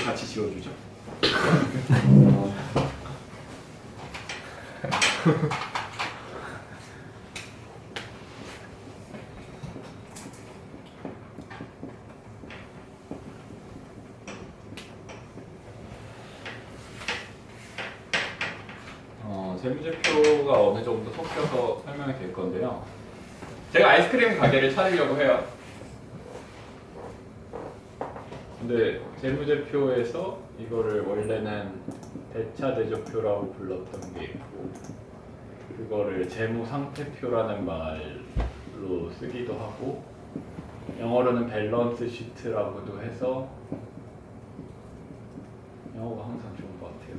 같이 지워주죠. 재무제표가 어느 정도 섞여서 설명이 될 건데요. 제가 아이스크림 가게를 차리려고 해요. 근데 재무제표에서 이거를 원래는 대차대조표라고 불렀던 게 있고, 그거를 재무상태표라는 말로 쓰기도 하고, 영어로는 밸런스 시트라고도 해서, 영어가 항상 좋은 것 같아요.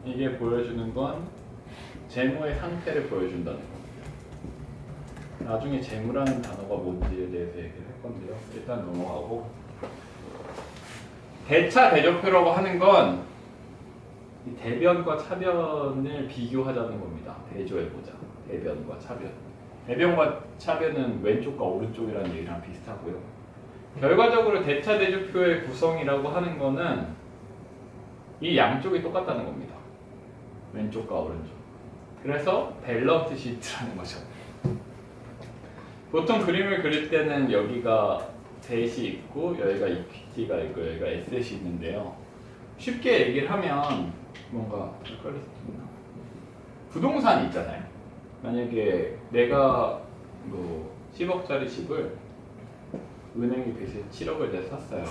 이게 보여주는 건 재무의 상태를 보여준다는 겁니다. 나중에 재무라는 단어가 뭔지에 대해서 얘기를 할 건데요. 일단 넘어가고, 대차대조표라고 하는 건 대변과 차변을 비교하자는 겁니다. 대조해보자. 대변과 차변. 대변과 차변은 왼쪽과 오른쪽이라는 얘기랑 비슷하고요. 결과적으로 대차대조표의 구성이라고 하는 거는 이 양쪽이 똑같다는 겁니다. 왼쪽과 오른쪽. 그래서 밸런스 시트라는 거죠. 보통 그림을 그릴 때는 여기가 대시 있고 여기가 이퀴티가 있고 여기가 에셋이 있는데요. 쉽게 얘기를 하면 뭔가 헷갈릴 수도 있나? 부동산이 있잖아요. 만약에 내가 뭐 10억짜리 집을 은행에 빚을 7억을 내서 샀어요.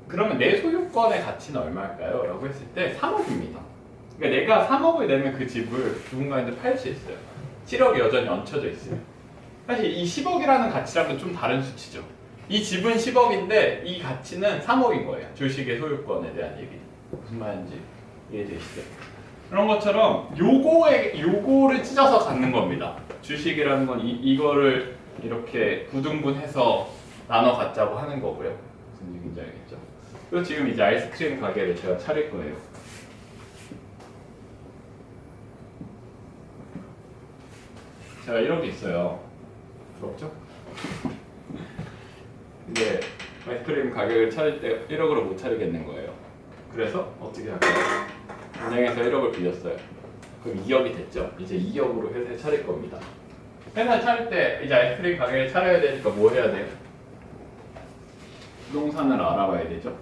그러면 내 소유권의 가치는 얼마일까요? 라고 했을 때 3억입니다. 그러니까 내가 3억을 내면 그 집을 누군가한테 팔 수 있어요. 7억이 여전히 얹혀져 있어요. 사실 이 10억이라는 가치랑은 좀 다른 수치죠. 이 집은 10억인데 이 가치는 3억인 거예요. 주식의 소유권에 대한 얘기. 무슨 말인지 이해되시죠? 그런 것처럼 요거를 찢어서 갖는 겁니다. 주식이라는 건 이거를 이렇게 구등분해서 나눠 갖자고 하는 거고요. 무슨 얘기인지 알겠죠? 그리고 지금 이제 아이스크림 가게를 제가 차릴 거예요. 제가 이런 게 있어요. 부럽죠? 이제 아이스크림 가게를 차릴 때 1억으로 못 차리겠는 거예요. 그래서 어떻게 할까요? 은행에서 1억을 빌렸어요. 그럼 2억이 됐죠? 이제 2억으로 회사에 차릴 겁니다. 회사 차릴 때 이제 아이스크림 가게를 차려야 되니까 뭐 해야 돼요? 부동산을 알아봐야 되죠?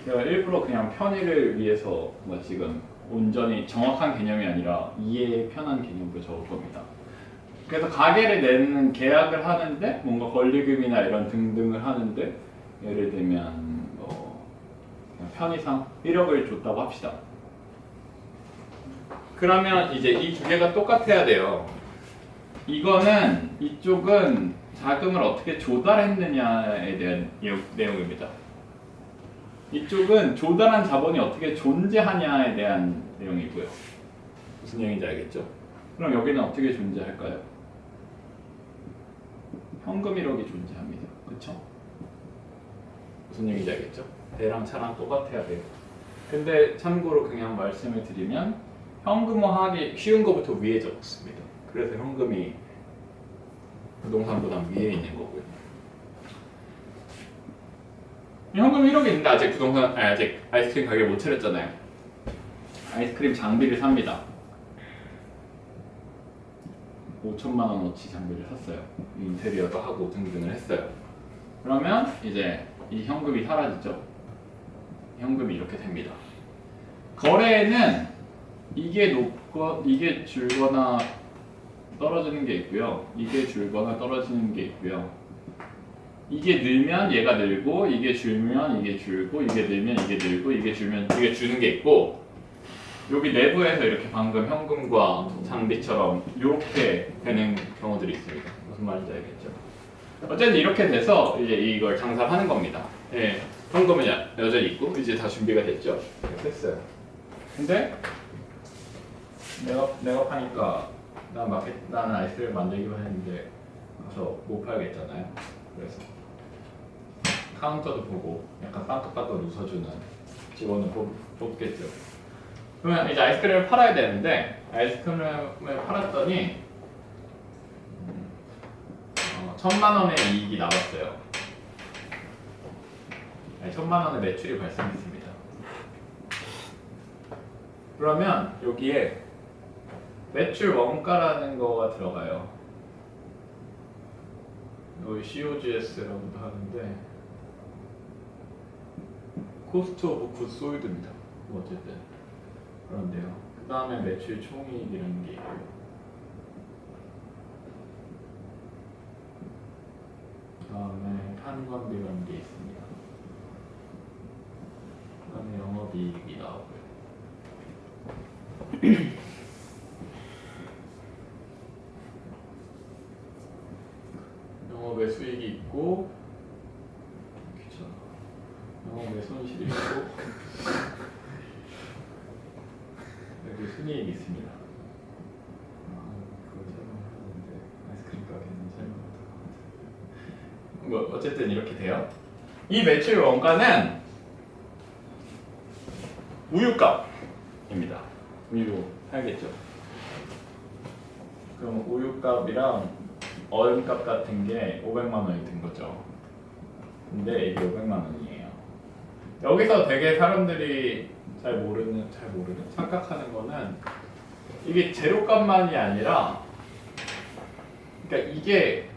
제가 일부러 그냥 편의를 위해서 뭐 지금 온전히 정확한 개념이 아니라 이해에 편한 개념으로 적을 겁니다. 그래서 가게를 내는 계약을 하는데 뭔가 권리금이나 이런 등등을 하는데 예를 들면 뭐 편의상 1억을 줬다고 합시다. 그러면 이제 이 두 개가 똑같아야 돼요. 이거는 이쪽은 자금을 어떻게 조달했느냐에 대한 내용입니다. 이쪽은 조달한 자본이 어떻게 존재하냐에 대한 내용이고요. 무슨 내용인지 알겠죠? 그럼 여기는 어떻게 존재할까요? 현금 1억이 존재합니다. 그쵸? 무슨 얘기인지 알겠죠? 대랑 차랑 똑같아야 돼요. 근데 참고로 그냥 말씀을 드리면 현금화하기 쉬운 것부터 위에 적었습니다. 그래서 현금이 부동산보다 위에 있는 거고요. 현금 1억이 있는데 아직 아이스크림 가게 못 차렸잖아요. 아이스크림 장비를 삽니다. 5천만 원어치 장비를 샀어요. 인테리어도 하고 등등을 했어요. 그러면 이제 이 현금이 사라지죠. 현금이 이렇게 됩니다. 거래에는 이게 줄거나 떨어지는 게 있고요. 이게 줄거나 떨어지는 게 있고요. 이게 늘면 얘가 늘고, 이게 줄면 이게 줄고, 이게 늘면 이게 늘고, 이게 줄면 이게 주는 게 있고, 여기 내부에서 이렇게 방금 현금과 장비처럼 이렇게 되는 경우들이 있습니다. 무슨 말인지 알겠죠? 어쨌든 이렇게 돼서 이제 이걸 장사하는 겁니다. 예, 현금은 여전히 있고 이제 다 준비가 됐죠. 이렇게 됐어요. 근데 내가 파니까 나는 아이스크림 만들기로 했는데 가서 못 팔겠잖아요. 그래서 카운터도 보고 약간 빠떡빠떡 웃어주는 직원을 뽑겠죠. 그러면 이제 아이스크림을 팔아야 되는데 아이스크림을 팔았더니 1,000만 원의 이익이 나왔어요. 1,000만 원의 매출이 발생했습니다. 그러면 여기에 매출 원가라는 거가 들어가요. 여기 COGS라고도 하는데 코스트 오브 굿 솔드입니다. 어쨌든 그런데요. 그 다음에 매출 총이익이라는 게 있고요. 그 다음에 판관비라는 게 있습니다. 그 다음에 영업이익이 나오고요. 영업의 수익이 있고 귀찮아. 영업의 손실이 있고 여기 순이익이 있습니다. 그걸 설명하는데 아이스크림 가게는 설명 못할 것 같아요. 뭐 어쨌든 이렇게 돼요. 이 매출 원가는 우유값입니다. 우유 사야겠죠. 그럼 우유값이랑 얼음값 같은 게 500만 원이 든 거죠. 근데 이게 500만 원이에요. 여기서 되게 사람들이 잘 모르는 착각하는 거는 이게 재료값만이 아니라, 그러니까 이게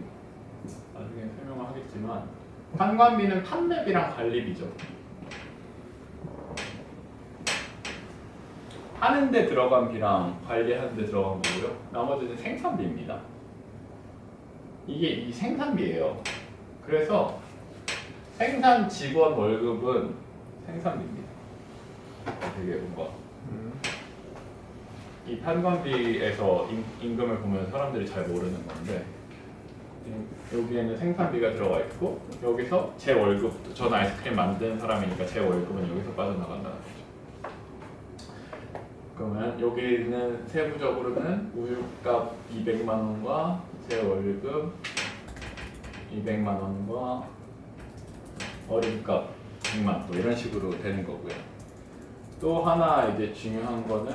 나중에 설명을 하겠지만 판관비는 판매비랑 관리비죠. 하는데 들어간 비랑 관리하는데 들어간 거고요. 나머지는 생산비입니다. 이게 이 생산비예요. 그래서 생산 직원 월급은 생산비입니다. 되게 뭔가 이 판관비에서 임금을 보면 사람들이 잘 모르는 건데 여기에는 생산비가 들어가 있고 여기서 제 월급, 저는 아이스크림 만드는 사람이니까 제 월급은 여기서 빠져나간다는 거죠. 그러면 여기는 세부적으로는 우유값 200만 원과 제 월급 200만 원과 얼음값 100만 원 이런 식으로 되는 거고요. 또 하나 이제 중요한 거는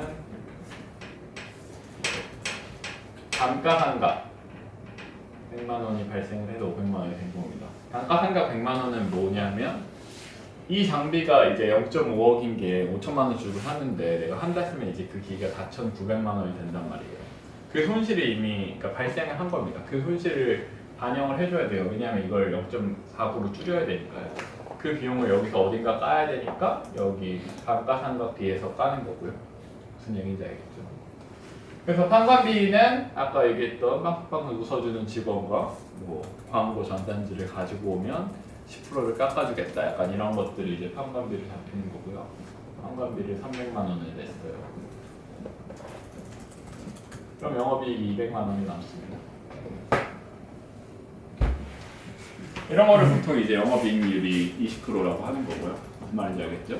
감가상각 100만 원이 발생을 해도 500만 원이 된 겁니다. 감가상각 100만 원은 뭐냐면 이 장비가 이제 0.5억인 게 5천만 원 주고 샀는데 내가 한 달 쓰면 이제 그 기계가 4,900만 원이 된단 말이에요. 그 손실이 이미 그러니까 발생을 한 겁니다. 그 손실을 반영을 해줘야 돼요. 왜냐하면 이걸 0.49로 줄여야 되니까요. 그 비용을 여기서 어딘가 까야 되니까 여기 감가상각비에서 까는 거고요. 무슨 얘기인지 알겠죠? 그래서 판관비는 아까 얘기했던 빵빵빵 웃어주는 직원과 뭐 광고 전단지를 가지고 오면 10%를 깎아주겠다. 약간 이런 것들이 이제 판관비를 잡히는 거고요. 판관비를 300만 원을 냈어요. 그럼 영업이익이 200만 원이 남습니다. 이런 거를 보통 이제 영업이익률이 20%라고 하는 거고요. 무슨 말인지 알겠죠?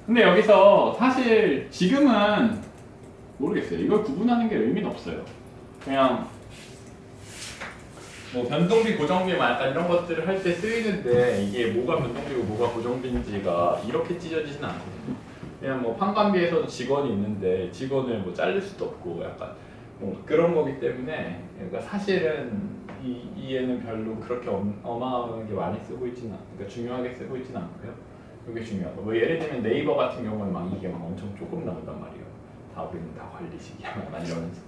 근데 여기서 사실 지금은 모르겠어요. 이걸 구분하는 게 의미는 없어요. 그냥 뭐 변동비, 고정비 약간 이런 것들을 할 때 쓰이는데 이게 뭐가 변동비고 뭐가 고정비인지가 이렇게 찢어지진 않거든요. 그냥 뭐 판관비에서도 직원이 있는데 직원을 뭐 자를 수도 없고 약간 뭐 그런 거기 때문에 그러니까 사실은 얘는 별로 그렇게 어마어마하게 많이 쓰고 있지는 그러니까 중요하게 쓰고 있지는 않고요. 그게 중요하고 뭐 예를 들면 네이버 같은 경우는 막 이게 막 엄청 조금 나온단 말이에요. 다 우리는 다 관리식이야 막 이러면서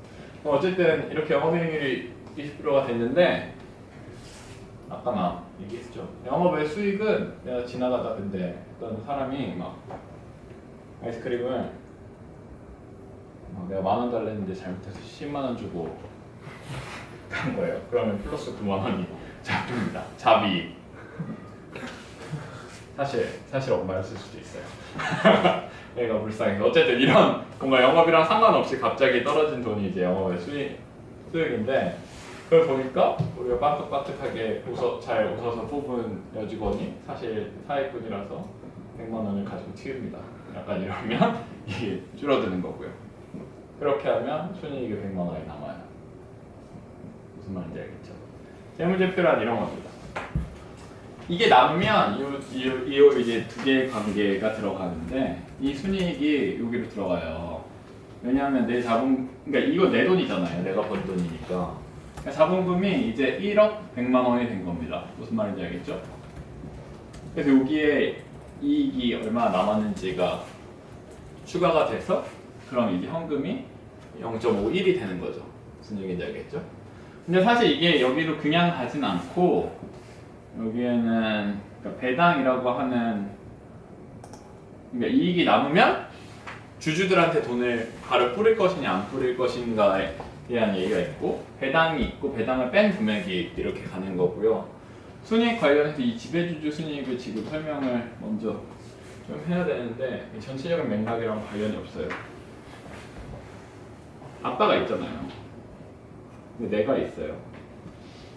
어쨌든 이렇게 영업이익률이 20%가 됐는데 아까 막 얘기했죠. 영업의 수익은 내가 지나가다 근데 어떤 사람이 막 아이스크림을 내가 10,000원 달랬는데 잘못해서 10만 원 주고 간 거예요. 그러면 플러스 9만 원이 잡힙니다. 잡이. 사실 엄마였을 수도 있어요. 얘가 불쌍해서 어쨌든 이런 뭔가 영업이랑 상관없이 갑자기 떨어진 돈이 이제 영업의 수익인데 그걸 보니까 우리가 빠뜩빠뜩하게 잘 웃어서 뽑은 여직원이 사실 사기꾼이라서 100만 원을 가지고 튀깁니다. 약간 이러면 이게 줄어드는 거고요. 그렇게 하면 순이익이 100만 원이 남아요. 무슨 말인지 알겠죠? 재무제표란 이런 겁니다. 이게 남으면 이 이제 두 개의 관계가 들어가는데 이 순이익이 여기로 들어가요. 왜냐하면 내 자본, 그러니까 이거 내 돈이잖아요. 내가 번 돈이니까. 그러니까 자본금이 이제 1억 100만 원이 된 겁니다. 무슨 말인지 알겠죠? 그래서 여기에 이익이 얼마나 남았는지가 추가가 돼서 그럼 이제 현금이 0.51이 되는 거죠. 무슨 얘기인지 알겠죠? 근데 사실 이게 여기로 그냥 가진 않고 여기에는 그러니까 배당이라고 하는, 그러니까 이익이 남으면 주주들한테 돈을 바로 뿌릴 것이냐 안 뿌릴 것인가에 대한 얘기가 있고, 배당이 있고 배당을 뺀 금액이 이렇게 가는 거고요. 순이익 관련해서 이 지배주주 순이익을 지금 설명을 먼저 좀 해야 되는데 전체적인 맥락이랑 관련이 없어요. 아빠가 있잖아요. 근데 내가 있어요.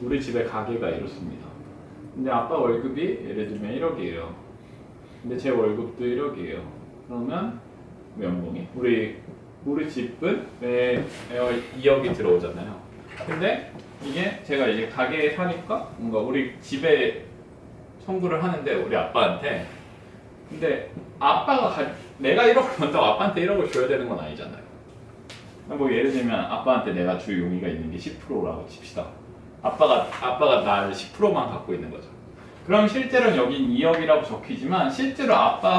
우리 집에 가게가 이렇습니다. 근데 아빠 월급이 예를 들면 1억이에요. 근데 제 월급도 1억이에요. 그러면 연봉이 우리 집은 매월 2억이 들어오잖아요. 근데 이게 제가 이제 가게에 사니까 뭔가 우리 집에 청구를 하는데 우리 아빠한테, 근데 내가 1억을 번다고 아빠한테 1억을 줘야 되는 건 아니잖아요. 뭐 예를 들면 아빠한테 내가 줄 용의가 있는 게 10%라고 칩시다. 아빠가 나를 10%만 갖고 있는 거죠. 그럼 실제로는 여긴 2억이라고 적히지만 실제로 아빠